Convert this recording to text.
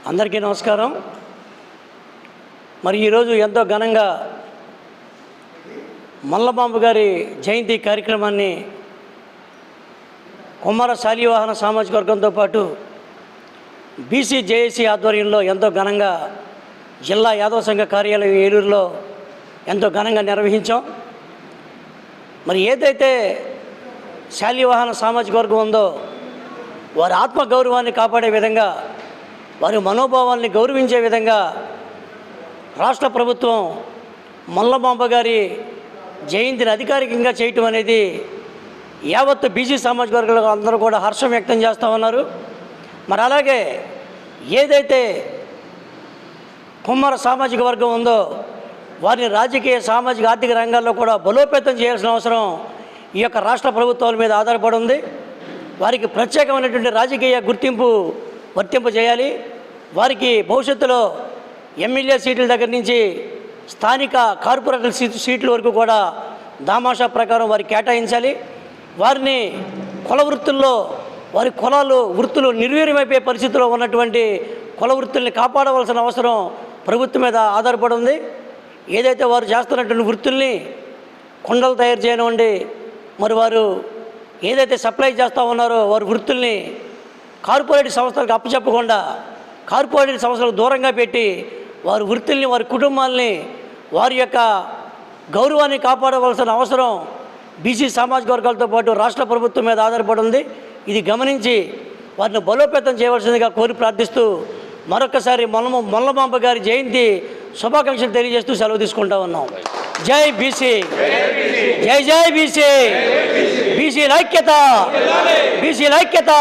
అందరికీ నమస్కారం. మరి ఈరోజు ఎంతో ఘనంగా మల్లమాంబ గారి జయంతి కార్యక్రమాన్ని కుమ్మర శాలివాహన సామాజిక వర్గంతో పాటు బీసీ జేఏసీ ఆధ్వర్యంలో ఎంతో ఘనంగా జిల్లా యాదవ సంఘ కార్యాలయం ఏలూరులో ఎంతో ఘనంగా నిర్వహించాం. మరి ఏదైతే శాలివాహన సామాజిక వర్గం ఉందో వారి ఆత్మగౌరవాన్ని కాపాడే విధంగా, వారి మనోభావాల్ని గౌరవించే విధంగా రాష్ట్ర ప్రభుత్వం మల్లమాంబ గారి జయంతిని అధికారికంగా చేయటం అనేది యావత్తు బీసీ సామాజిక వర్గాలు అందరూ కూడా హర్షం వ్యక్తం చేస్తూ ఉన్నారు. మరి అలాగే ఏదైతే కుమ్మర సామాజిక వర్గం ఉందో వారిని రాజకీయ, సామాజిక, ఆర్థిక రంగాల్లో కూడా బలోపేతం చేయాల్సిన అవసరం ఈ యొక్క రాష్ట్ర ప్రభుత్వాల మీద ఆధారపడి ఉంది. వారికి ప్రత్యేకమైనటువంటి రాజకీయ గుర్తింపు వర్తింపజేయాలి. వారికి భవిష్యత్తులో ఎమ్మెల్యే సీట్ల దగ్గర నుంచి స్థానిక కార్పొరేటర్ సీట్ల వరకు కూడా దామాషా ప్రకారం వారికి కేటాయించాలి. వారిని కుల వృత్తుల్లో, వారి కులాలు వృత్తులు నిర్వీర్యమైపోయే పరిస్థితిలో ఉన్నటువంటి కుల వృత్తుల్ని కాపాడవలసిన అవసరం ప్రభుత్వం మీద ఆధారపడి ఉంది. ఏదైతే వారు చేస్తున్నటువంటి వృత్తుల్ని, కుండలు తయారు చేయనివ్వండి, మరి వారు ఏదైతే సప్లై చేస్తూ ఉన్నారో వారి వృత్తుల్ని కార్పొరేట్ సంస్థలకు అప్పచెప్పకుండా కార్పొరేట్ సంస్థలకు దూరంగా పెట్టి వారి వృత్తుల్ని, వారి కుటుంబాలని, వారి యొక్క గౌరవాన్ని కాపాడవలసిన అవసరం బీసీ సామాజిక వర్గాలతో పాటు రాష్ట్ర ప్రభుత్వం మీద ఆధారపడి ఉంది. ఇది గమనించి వారిని బలోపేతం చేయవలసిందిగా కోరి ప్రార్థిస్తూ మరొకసారి మల్లమాంబ గారి జయంతి శుభాకాంక్షలు తెలియజేస్తూ సెలవు తీసుకుంటా ఉన్నాం. జై బీసీ, జై జై బీసీ, బీసీ ఐక్యత, బీసీ ఐక్యత.